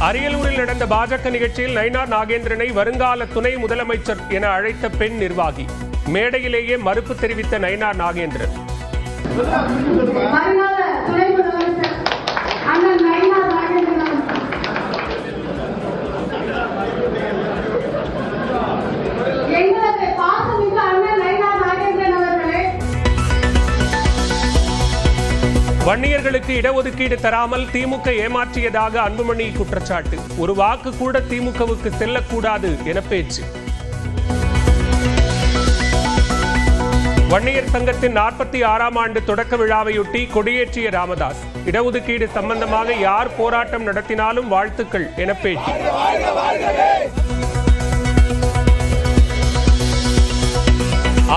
அரியலூரில் நடந்த பாஜக நிகழ்ச்சியில் நயினார் நாகேந்திரனை வருங்கால துணை முதலமைச்சர் என அழைத்த பெண் நிர்வாகி. மேடையிலேயே மறுப்பு தெரிவித்த நயினார் நாகேந்திரன். வன்னியர்களுக்கு இடஒதுக்கீடு தராமல் திமுக ஏமாற்றியதாக அன்புமணி குற்றச்சாட்டு. ஒரு வாக்கு கூட திமுகவுக்கு செல்லக்கூடாது என பேச்சு. வன்னியர் சங்கத்தின் 46ஆம் ஆண்டு தொடக்க விழாவையொட்டி கொடியேற்றிய ராமதாஸ். இடஒதுக்கீடு சம்பந்தமாக யார் போராட்டம் நடத்தினாலும் வாழ்த்துக்கள் என பேட்டி.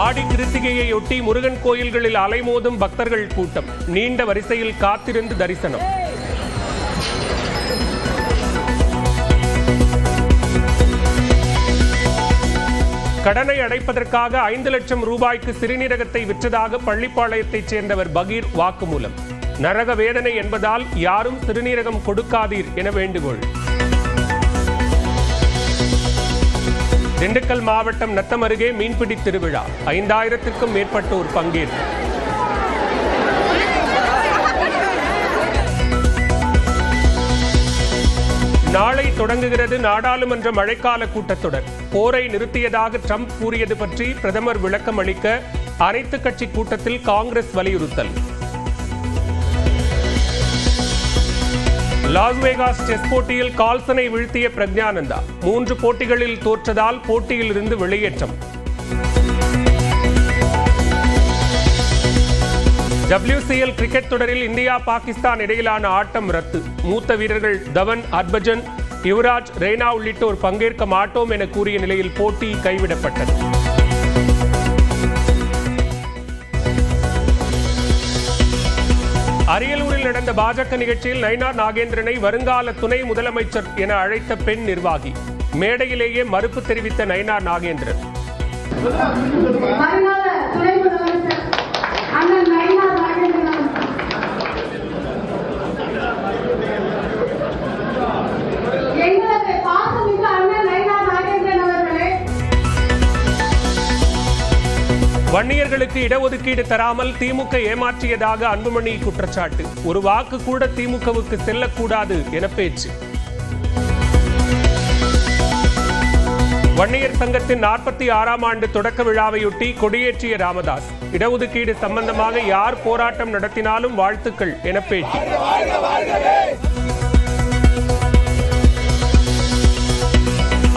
ஆடி கிருத்திகையொட்டி முருகன் கோயில்களில் அலைமோதும் பக்தர்கள் கூட்டம். நீண்ட வரிசையில் காத்திருந்து தரிசனம். கடனை அடைப்பதற்காக 5 லட்சம் ரூபாய்க்கு சிறுநீரகத்தை விற்றதாக பள்ளிப்பாளையத்தைச் சேர்ந்தவர் பகீர் வாக்குமூலம். நரக வேதனை என்பதால் யாரும் சிறுநீரகம் கொடுக்காதீர் என வேண்டுகோள். திண்டுக்கல் மாவட்டம் நத்தம் அருகே மீன்பிடி திருவிழா. 5000க்கும் மேற்பட்டோர் பங்கேற்பு. நாளை தொடங்குகிறது நாடாளுமன்ற மழைக்கால கூட்டத்தொடர். போரை நிறுத்தியதாக ட்ரம்ப் கூறியது பற்றி பிரதமர் விளக்கம் அளிக்க அனைத்து கட்சி கூட்டத்தில் காங்கிரஸ் வலியுறுத்தல். லாஸ் வேகாஸ் செஸ் போட்டியில் கால்சனை வீழ்த்திய பிரக்ஞானந்தா. 3 போட்டிகளில் தோற்றதால் போட்டியில் இருந்து வெளியேற்றம். WCL கிரிக்கெட் தொடரில் இந்தியா பாகிஸ்தான் இடையிலான ஆட்டம் ரத்து. மூத்த வீரர்கள் தவன், ஹர்பஜன், யுவராஜ், ரெய்னா உள்ளிட்டோர் பங்கேற்க மாட்டோம் என கூறிய நிலையில் போட்டி கைவிடப்பட்டது. அரியலூரில் நடந்த பாஜக நிகழ்ச்சியில் நயினார் நாகேந்திரனை வருங்கால துணை முதலமைச்சர் என அழைத்த பெண் நிர்வாகி. மேடையிலேயே மறுப்பு தெரிவித்த நயினார் நாகேந்திரன். வன்னியர்களுக்கு இடஒதுக்கீடு தராமல் திமுக ஏமாற்றியதாக அன்புமணி குற்றச்சாட்டு. ஒரு வாக்கு கூட திமுகவுக்கு செல்லக்கூடாது என பேச்சு. வன்னியர் சங்கத்தின் 46ஆம் ஆண்டு தொடக்க விழாவையொட்டி கொடியேற்றிய ராமதாஸ். இடஒதுக்கீடு சம்பந்தமாக யார் போராட்டம் நடத்தினாலும் வாழ்த்துக்கள் என பேட்டி.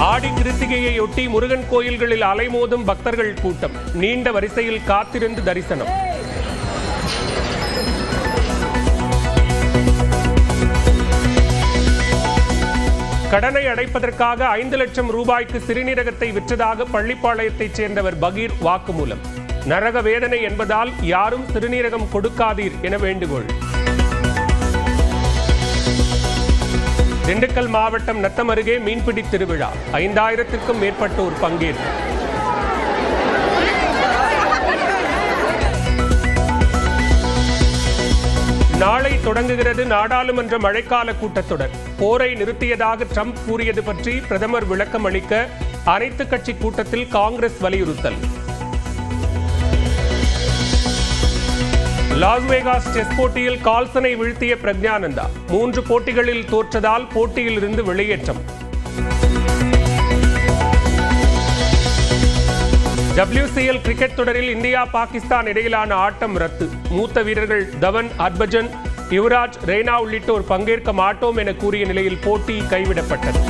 ஆடி கிருத்திகையொட்டி முருகன் கோயில்களில் அலைமோதும் பக்தர்கள் கூட்டம். நீண்ட வரிசையில் காத்திருந்து தரிசனம். கடனை அடைப்பதற்காக 5 லட்சம் ரூபாய்க்கு சிறுநீரகத்தை விற்றதாக பள்ளிப்பாளையத்தைச் சேர்ந்தவர் பகீர் வாக்குமூலம். நரக வேதனை என்பதால் யாரும் சிறுநீரகம் கொடுக்காதீர் என வேண்டுகோள். திண்டுக்கல் மாவட்டம் நத்தம் அருகே மீன்பிடி திருவிழா. 5000க்கும் மேற்பட்டோர் பங்கேற்பு. நாளை தொடங்குகிறது நாடாளுமன்ற மழைக்கால கூட்டத்தொடர். போரை நிறுத்தியதாக ட்ரம்ப் கூறியது பற்றி பிரதமர் விளக்கம் அளிக்க அனைத்து கட்சி கூட்டத்தில் காங்கிரஸ் வலியுறுத்தல். லாஸ் வேகாஸ் செஸ் போட்டியில் கால்சனை வீழ்த்திய பிரக்ஞானந்தா. 3 போட்டிகளில் தோற்றதால் போட்டியில் இருந்து வெளியேற்றம். WCL கிரிக்கெட் தொடரில் இந்தியா பாகிஸ்தான் இடையிலான ஆட்டம் ரத்து. மூத்த வீரர்கள் தவன், ஹர்பஜன், யுவராஜ், ரெய்னா உள்ளிட்டோர் பங்கேற்க மாட்டோம் என கூறிய நிலையில் போட்டி கைவிடப்பட்டது.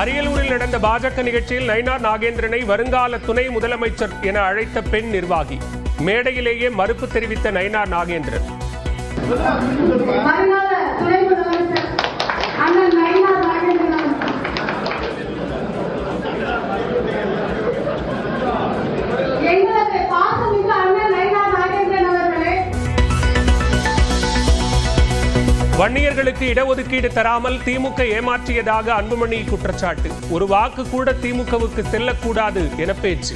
அரியலூரில் நடந்த பாஜக நிகழ்ச்சியில் நயினார் நாகேந்திரனை வருங்கால துணை முதலமைச்சர் என அழைத்த பெண் நிர்வாகி. மேடையிலேயே மறுப்பு தெரிவித்த நயினார் நாகேந்திரன். வன்னியர்களுக்கு இடஒதுக்கீடு தராமல் திமுக ஏமாற்றியதாக அன்புமணி குற்றச்சாட்டு. ஒரு வாக்கு கூட திமுகவுக்கு செல்லக்கூடாது என பேச்சு.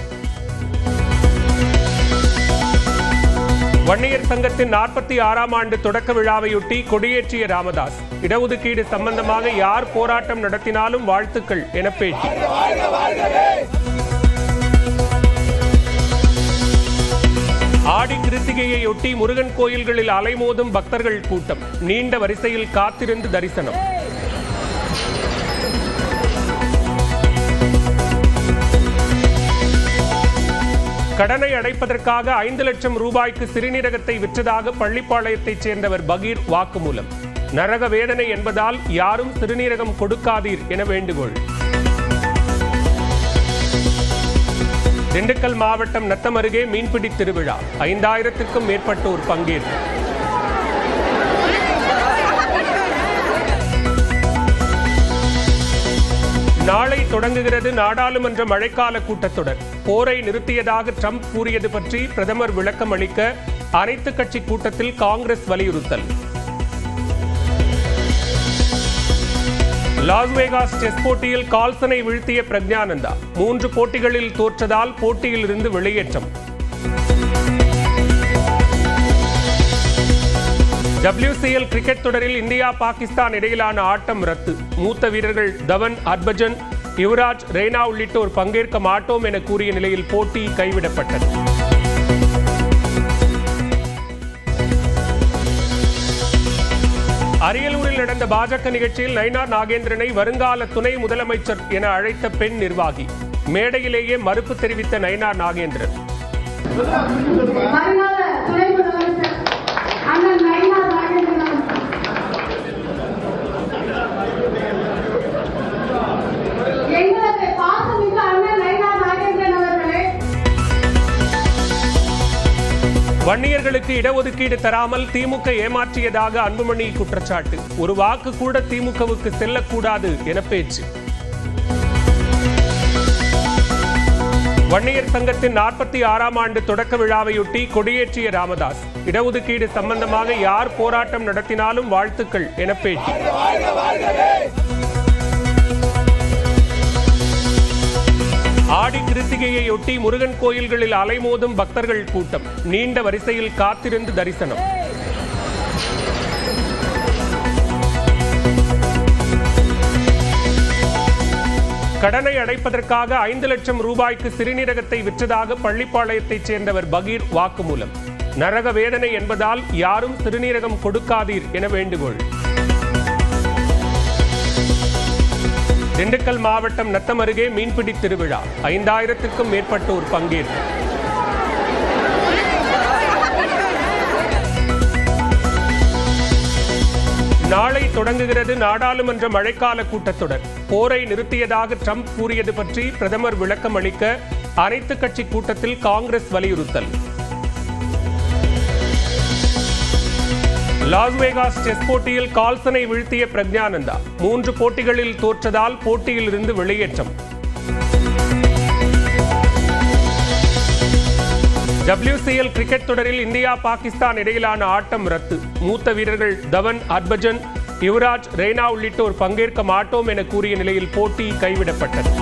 வன்னியர் சங்கத்தின் 46ஆம் ஆண்டு தொடக்க விழாவையொட்டி கொடியேற்றிய ராமதாஸ். இடஒதுக்கீடு சம்பந்தமாக யார் போராட்டம் நடத்தினாலும் வாழ்த்துக்கள் என பேட்டி. ஆடி கிருத்திகையையொட்டி முருகன் கோயில்களில் அலைமோதும் பக்தர்கள் கூட்டம். நீண்ட வரிசையில் காத்திருந்து தரிசனம். கடனை அடைப்பதற்காக 5 லட்சம் ரூபாய்க்கு சிறுநீரகத்தை விற்றதாக பள்ளிப்பாளையத்தைச் சேர்ந்தவர் பகீர் வாக்குமூலம். நரக வேதனை என்பதால் யாரும் சிறுநீரகம் கொடுக்காதீர் என வேண்டுகோள். திண்டுக்கல் மாவட்டம் நத்தம் அருகே மீன்பிடி திருவிழா. 5000க்கும் மேற்பட்டோர் பங்கேற்பு. நாளை தொடங்குகிறது நாடாளுமன்ற மழைக்கால கூட்டத்தொடர். போரை நிறுத்தியதாக ட்ரம்ப் கூறியது பற்றி பிரதமர் விளக்கம் அளிக்க அனைத்து கட்சி கூட்டத்தில் காங்கிரஸ் வலியுறுத்தல். லாஸ் வேகாஸ் செஸ் போட்டியில் கால்சனை வீழ்த்திய பிரக்ஞானந்தா. 3 போட்டிகளில் தோற்றதால் போட்டியில் இருந்து வெளியேற்றம். WCL கிரிக்கெட் தொடரில் இந்தியா பாகிஸ்தான் இடையிலான ஆட்டம் ரத்து. மூத்த வீரர்கள் தவன், ஹர்பஜன், யுவராஜ், ரெய்னா உள்ளிட்டோர் பங்கேற்க மாட்டோம் என கூறிய நிலையில் போட்டி கைவிடப்பட்டது. அரியலூரில் நடந்த பாஜக நிகழ்ச்சியில் நயினார் நாகேந்திரனை வருங்கால துணை முதலமைச்சர் என அழைத்த பெண் நிர்வாகி. மேடையிலேயே மறுப்பு தெரிவித்த நயினார் நாகேந்திரன். வன்னியர்களுக்கு இடஒதுக்கீடு தராமல் திமுக ஏமாற்றியதாக அன்புமணி குற்றச்சாட்டு. ஒரு வாக்கு கூட திமுகவுக்கு செல்லக்கூடாது என பேச்சு. வன்னியர் சங்கத்தின் 46ஆம் ஆண்டு தொடக்க விழாவையொட்டி கொடியேற்றிய ராமதாஸ். இடஒதுக்கீடு சம்பந்தமாக யார் போராட்டம் நடத்தினாலும் வாழ்த்துக்கள் என பேட்டி. ஆடி கிருத்திகையையொட்டி முருகன் கோயில்களில் அலைமோதும் பக்தர்கள் கூட்டம். நீண்ட வரிசையில் காத்திருந்து தரிசனம். கடனை அடைப்பதற்காக 5 லட்சம் ரூபாய்க்கு சிறுநீரகத்தை விற்றதாக பள்ளிப்பாளையத்தைச் சேர்ந்தவர் பகீர் வாக்குமூலம். நரக வேதனை என்பதால் யாரும் சிறுநீரகம் கொடுக்காதீர் என வேண்டுகோள். திண்டுக்கல் மாவட்டம் நத்தம் அருகே மீன்பிடி திருவிழா. 5000க்கும் மேற்பட்டோர் பங்கேற்பு. நாளை தொடங்குகிறது நாடாளுமன்ற மழைக்கால கூட்டத்தொடர். போரை நிறுத்தியதாக ட்ரம்ப் கூறியது பற்றி பிரதமர் விளக்கம் அளிக்க அனைத்து கட்சி கூட்டத்தில் காங்கிரஸ் வலியுறுத்தல். லாஸ் வேகாஸ் செஸ் போட்டியில் கால்சனை வீழ்த்திய பிரக்ஞானந்தா. 3 போட்டிகளில் தோற்றதால் போட்டியில் இருந்து வெளியேற்றம். WCL கிரிக்கெட் தொடரில் இந்தியா பாகிஸ்தான் இடையிலான ஆட்டம் ரத்து. மூத்த வீரர்கள் தவன், ஹர்பஜன், யுவராஜ், ரெய்னா உள்ளிட்டோர் பங்கேற்க மாட்டோம் என கூறிய நிலையில் போட்டி கைவிடப்பட்டது.